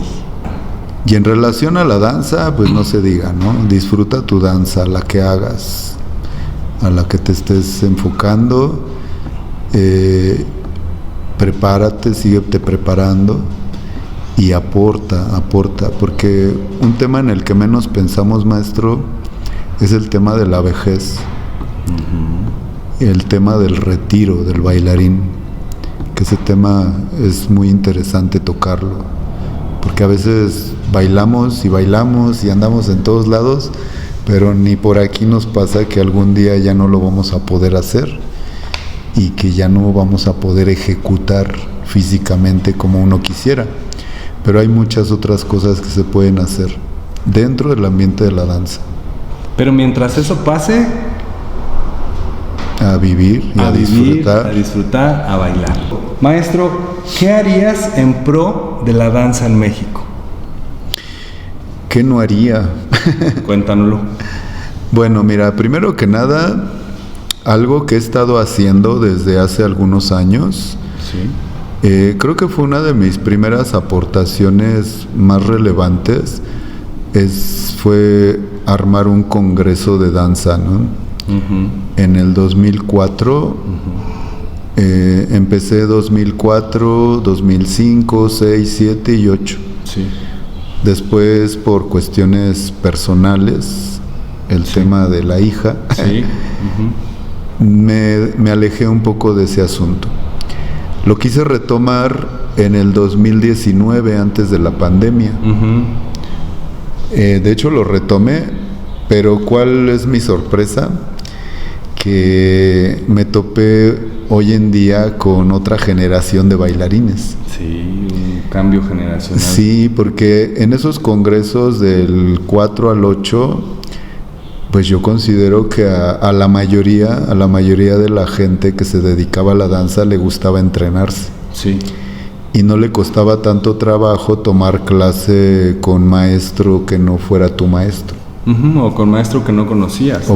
Y en relación a la danza, pues no se diga, ¿no? Disfruta tu danza, la que hagas, a la que te estés enfocando, prepárate, síguete preparando y aporta, porque un tema en el que menos pensamos, maestro, es el tema de la vejez, el tema del retiro del bailarín, que ese tema es muy interesante tocarlo, porque a veces bailamos y andamos en todos lados, pero ni por aquí nos pasa que algún día ya no lo vamos a poder hacer y que ya no vamos a poder ejecutar físicamente como uno quisiera. Pero hay muchas otras cosas que se pueden hacer dentro del ambiente de la danza. Pero mientras eso pase, a vivir y a disfrutar, a bailar. Maestro, ¿qué harías en pro de la danza en México? ¿Qué no haría? Cuéntanoslo. Bueno, mira, primero que nada, algo que he estado haciendo desde hace algunos años, sí. Creo que fue una de mis primeras aportaciones más relevantes, fue armar un congreso de danza, ¿no? En el 2004, empecé 2004, 2005, 6, 7 y 8. Sí. Después, por cuestiones personales, el tema de la hija, sí. me alejé un poco de ese asunto. Lo quise retomar en el 2019, antes de la pandemia. De hecho, lo retomé, pero ¿cuál es mi sorpresa? Que me topé hoy en día con otra generación de bailarines. Sí, un cambio generacional. Sí, porque en esos congresos del 4 al 8, pues yo considero que a la mayoría de la gente que se dedicaba a la danza le gustaba entrenarse. Sí. Y no le costaba tanto trabajo tomar clase con maestro que no fuera tu maestro. O con maestro que no conocías.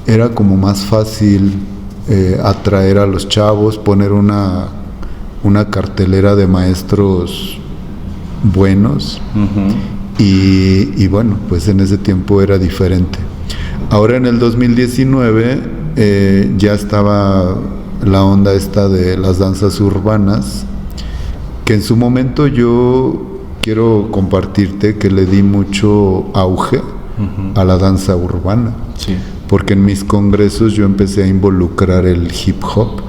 Era como más fácil atraer a los chavos, poner una cartelera de maestros buenos. Y bueno, pues en ese tiempo era diferente. Ahora en el 2019 ya estaba la onda esta de las danzas urbanas, que en su momento yo quiero compartirte que le di mucho auge a la danza urbana. Sí. Porque en mis congresos yo empecé a involucrar el hip hop.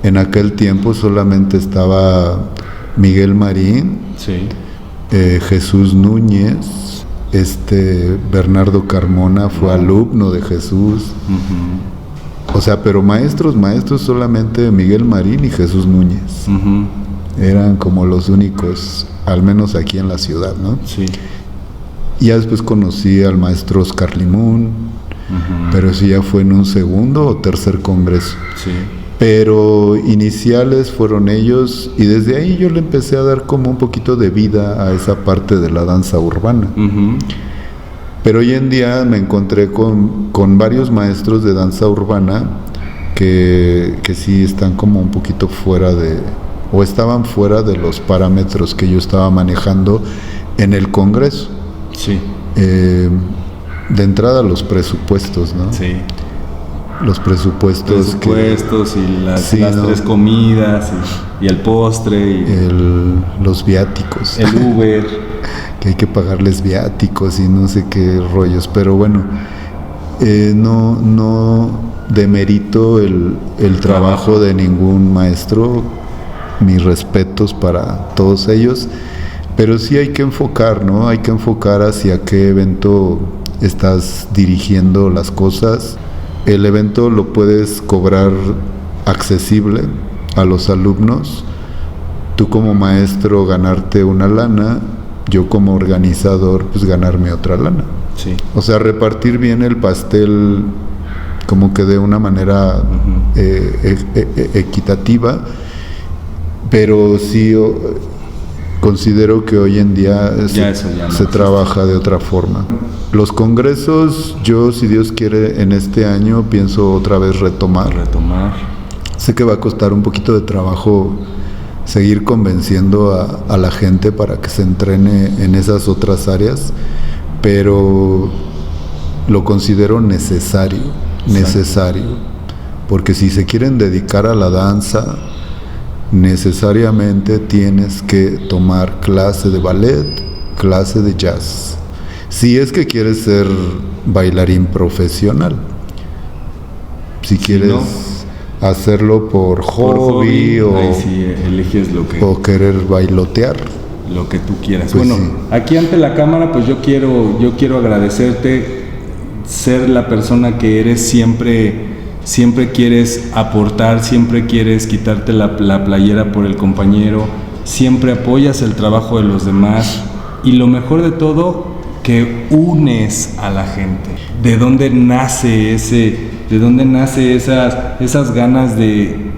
En aquel tiempo solamente estaba Miguel Marín, sí. Jesús Núñez, Bernardo Carmona fue alumno de Jesús. O sea, pero maestros solamente Miguel Marín y Jesús Núñez. Ujú. Eran como los únicos, al menos aquí en la ciudad, ¿no? Sí. Y ya después conocí al maestro Oscar Limón, pero eso ya fue en un segundo o tercer congreso. Sí. Pero iniciales fueron ellos y desde ahí yo le empecé a dar como un poquito de vida a esa parte de la danza urbana. Ujú. Pero hoy en día me encontré con varios maestros de danza urbana que sí están como un poquito fuera de, o estaban fuera de los parámetros que yo estaba manejando en el congreso. Sí. De entrada los presupuestos, ¿no? Sí. Los presupuestos Y las Sí, ¿no? 3 comidas y el postre y los viáticos. el Uber. Que hay que pagarles viáticos y no sé qué rollos, pero bueno, no demerito el trabajo de ningún maestro, mis respetos para todos ellos, pero sí hay que enfocar, ¿no? Hay que enfocar hacia qué evento estás dirigiendo las cosas. El evento lo puedes cobrar accesible a los alumnos, tú como maestro ganarte una lana, yo como organizador pues ganarme otra lana. Sí. O sea, repartir bien el pastel como que de una manera equitativa, pero sí considero que hoy en día se trabaja de otra forma. Los congresos, yo si Dios quiere en este año pienso otra vez retomar. Sé que va a costar un poquito de trabajo seguir convenciendo a la gente para que se entrene en esas otras áreas, pero lo considero necesario, porque si se quieren dedicar a la danza, necesariamente tienes que tomar clase de ballet, clase de jazz, si es que quieres ser bailarín profesional. Si quieres hacerlo por hobby o ahí sí eliges o querer bailotear, lo que tú quieras. Pues bueno, sí. Aquí ante la cámara, pues yo quiero agradecerte, ser la persona que eres, siempre quieres aportar, siempre quieres quitarte la playera por el compañero, siempre apoyas el trabajo de los demás y lo mejor de todo, que unes a la gente. ¿De dónde nace esas ganas de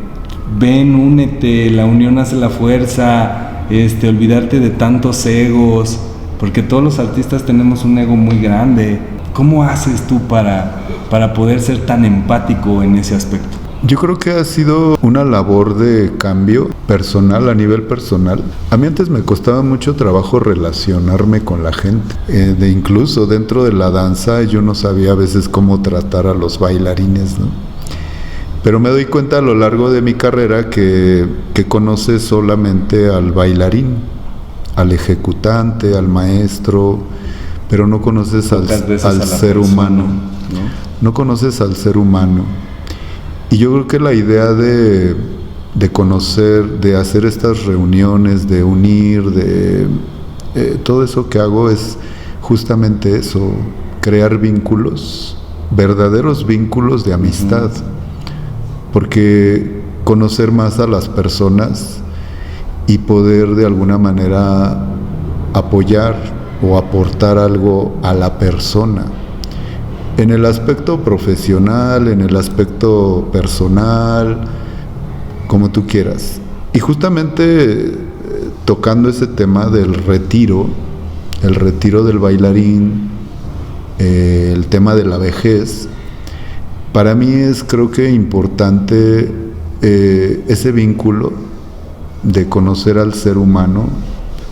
ven, únete, la unión hace la fuerza, olvidarte de tantos egos? Porque todos los artistas tenemos un ego muy grande. ¿Cómo haces tú para poder ser tan empático en ese aspecto? Yo creo que ha sido una labor de cambio personal, a nivel personal. A mí antes me costaba mucho trabajo relacionarme con la gente. Incluso dentro de la danza yo no sabía a veces cómo tratar a los bailarines, ¿no? Pero me doy cuenta a lo largo de mi carrera que conoces solamente al bailarín, al ejecutante, al maestro, pero no conoces al ser humano, ¿no? No conoces al ser humano. Y yo creo que la idea de conocer, de hacer estas reuniones, de unir, todo eso que hago es justamente eso, crear vínculos, verdaderos vínculos de amistad, porque conocer más a las personas y poder de alguna manera apoyar o aportar algo a la persona. En el aspecto profesional, en el aspecto personal, como tú quieras. Y justamente tocando ese tema del retiro, el retiro del bailarín, el tema de la vejez, para mí es creo que importante ese vínculo de conocer al ser humano,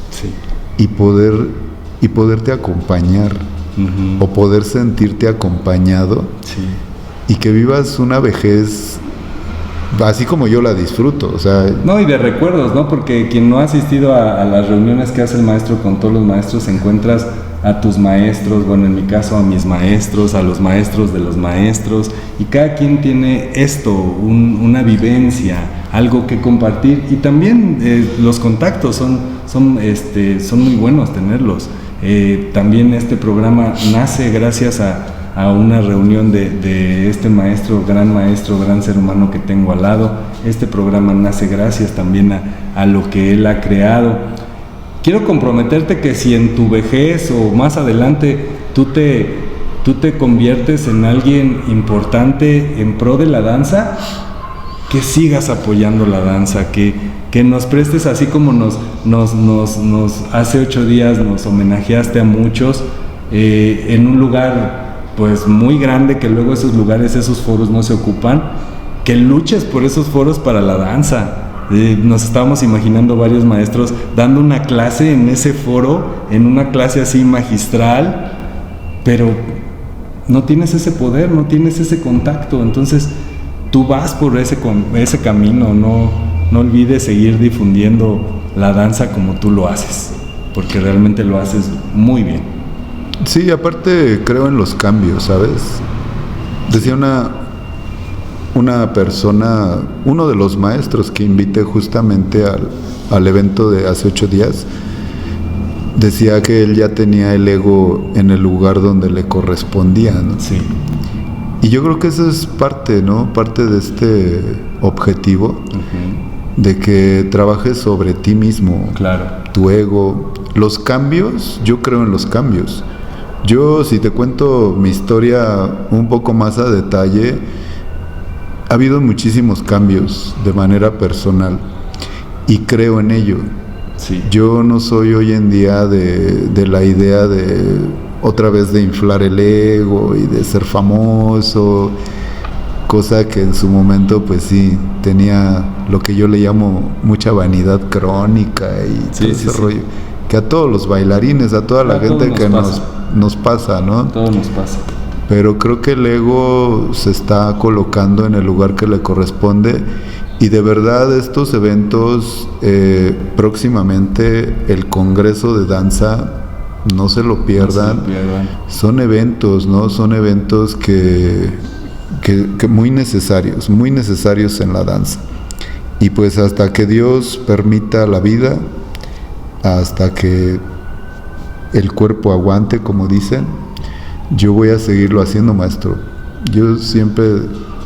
sí, y poderte acompañar. O poder sentirte acompañado, sí, y que vivas una vejez así como yo la disfruto, o sea... No, y de recuerdos, ¿no? Porque quien no ha asistido a las reuniones que hace el maestro con todos los maestros, encuentras a tus maestros, bueno, en mi caso a mis maestros, a los maestros de los maestros, y cada quien tiene esto, una vivencia, algo que compartir, y también los contactos son muy buenos tenerlos. También este programa nace gracias a una reunión de este maestro, gran ser humano que tengo al lado. Este programa nace gracias también a lo que él ha creado. Quiero comprometerte que si en tu vejez o más adelante tú te conviertes en alguien importante en pro de la danza, que sigas apoyando la danza, que nos prestes, así como nos hace 8 días nos homenajeaste a muchos en un lugar pues muy grande, que luego esos lugares, esos foros no se ocupan, que luches por esos foros para la danza. Nos estábamos imaginando varios maestros dando una clase en ese foro, en una clase así magistral, pero no tienes ese poder, no tienes ese contacto. Entonces tú vas por ese camino. No olvides seguir difundiendo la danza como tú lo haces, porque realmente lo haces muy bien. Sí, aparte creo en los cambios, ¿sabes? Decía una persona, uno de los maestros que invité justamente al evento de hace 8 días, decía que él ya tenía el ego en el lugar donde le correspondía, ¿no? Sí. Y yo creo que eso es parte, ¿no? Parte de este objetivo, de que trabajes sobre ti mismo, claro, tu ego. Los cambios, yo creo en los cambios. Yo, si te cuento mi historia un poco más a detalle, ha habido muchísimos cambios de manera personal y creo en ello. Sí. Yo no soy hoy en día de la idea de otra vez de inflar el ego y de ser famoso, cosa que en su momento pues sí tenía lo que yo le llamo mucha vanidad crónica y todo ese rollo, que a todos los bailarines, a toda la gente que nos pasa, ¿no? Todo nos pasa. Pero creo que el ego se está colocando en el lugar que le corresponde, y de verdad estos eventos, próximamente el Congreso de Danza, no se lo pierdan. Son eventos, ¿no? Son eventos que muy necesarios en la danza. Y pues hasta que Dios permita la vida, hasta que el cuerpo aguante, como dicen, yo voy a seguirlo haciendo, maestro. Yo siempre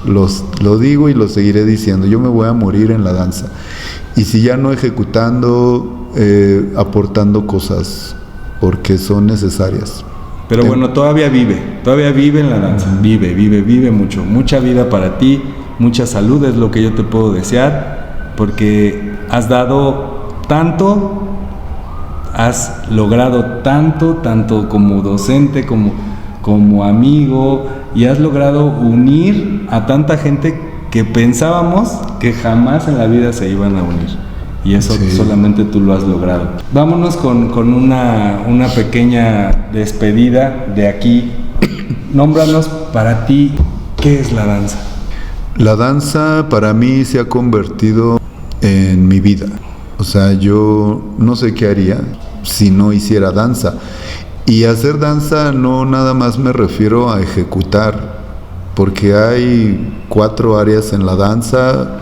lo digo y lo seguiré diciendo. Yo me voy a morir en la danza. Y si ya no ejecutando, aportando cosas, porque son necesarias. Pero bueno, todavía vive en la danza, vive mucho, mucha vida para ti, mucha salud es lo que yo te puedo desear, porque has dado tanto, has logrado tanto como docente, como amigo, y has logrado unir a tanta gente que pensábamos que jamás en la vida se iban a unir. Y eso solamente tú lo has logrado. Vámonos con una pequeña despedida de aquí. Nómbranos para ti, ¿qué es la danza? La danza para mí se ha convertido en mi vida. O sea, yo no sé qué haría si no hiciera danza. Y hacer danza no nada más me refiero a ejecutar, porque hay 4 áreas en la danza: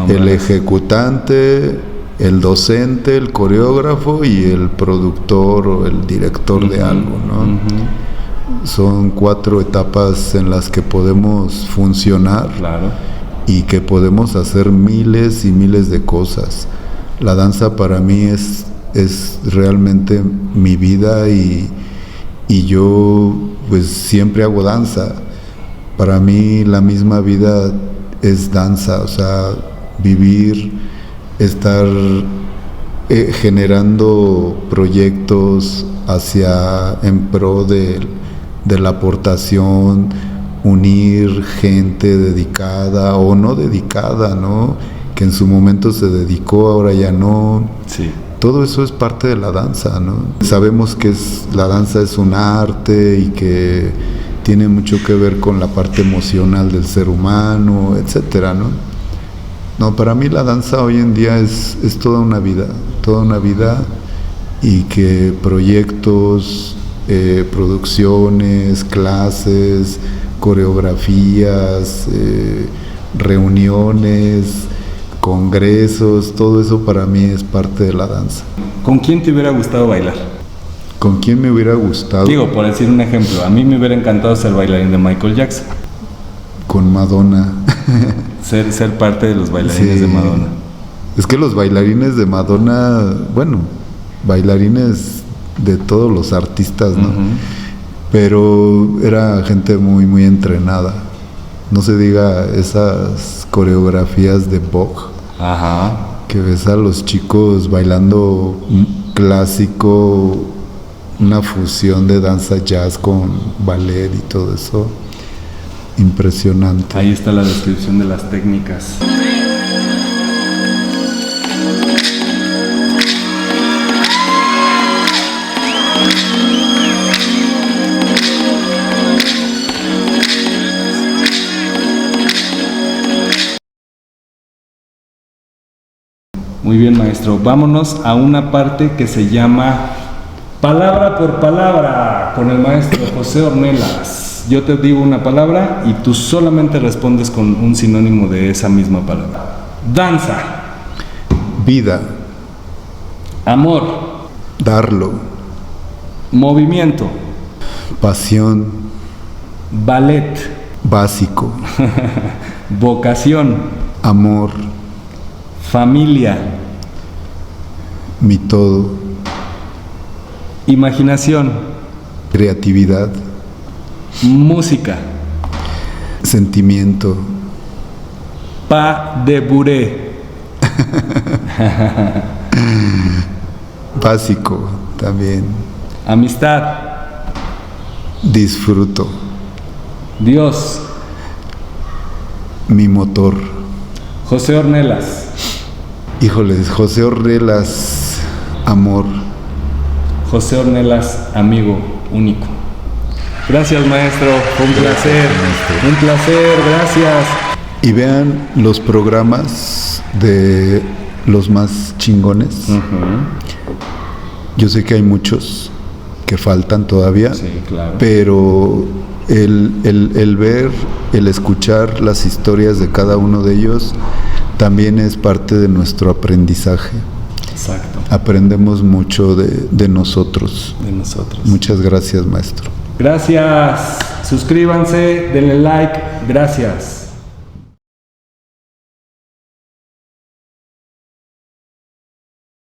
el ejecutante, el docente, el coreógrafo y el productor o el director de algo, ¿no? Son 4 etapas en las que podemos funcionar, claro, y que podemos hacer miles y miles de cosas. La danza para mí es realmente mi vida, y yo pues siempre hago danza. Para mí la misma vida es danza, o sea, vivir, estar generando proyectos en pro de la aportación, unir gente dedicada o no dedicada, ¿no? Que en su momento se dedicó, ahora ya no. Sí. Todo eso es parte de la danza, ¿no? Sabemos que la danza es un arte y que tiene mucho que ver con la parte emocional del ser humano, etcétera, ¿no? No, para mí la danza hoy en día es toda una vida, y que proyectos, producciones, clases, coreografías, reuniones, congresos, todo eso para mí es parte de la danza. ¿Con quién te hubiera gustado bailar? ¿Con quién me hubiera gustado? Digo, por decir un ejemplo, a mí me hubiera encantado ser bailarín de Michael Jackson. Con Madonna. Ser parte de los bailarines Sí. de Madonna. Es que los bailarines de Madonna, bueno, bailarines de todos los artistas, ¿no? Ujú. Pero era gente muy, muy entrenada. No se diga esas coreografías de Vogue, Ajá. que ves a los chicos bailando un clásico, una fusión de danza jazz con ballet y todo eso. Impresionante. Ahí está la descripción de las técnicas. Muy bien, maestro. Vámonos a una parte que se llama Palabra por Palabra con el maestro José Ornelas. Yo te digo una palabra y tú solamente respondes con un sinónimo de esa misma palabra. Danza, Vida, amor, darlo, movimiento, pasión, ballet, básico, vocación, amor, familia, mi todo, imaginación, creatividad, música, sentimiento, pas de bourrée, básico también, amistad, disfruto, Dios, mi motor. José Ornelas. Híjoles, José Ornelas, amor. José Ornelas, amigo único. Gracias, maestro. Fue un placer. maestro. Un placer, gracias. Y vean los programas de los más chingones. Yo sé que hay muchos que faltan todavía, Sí, claro. pero el ver, el escuchar las historias de cada uno de ellos también es parte de nuestro aprendizaje. Exacto. Aprendemos mucho de nosotros. De nosotros. Muchas gracias, maestro. Gracias. Suscríbanse, denle like. Gracias.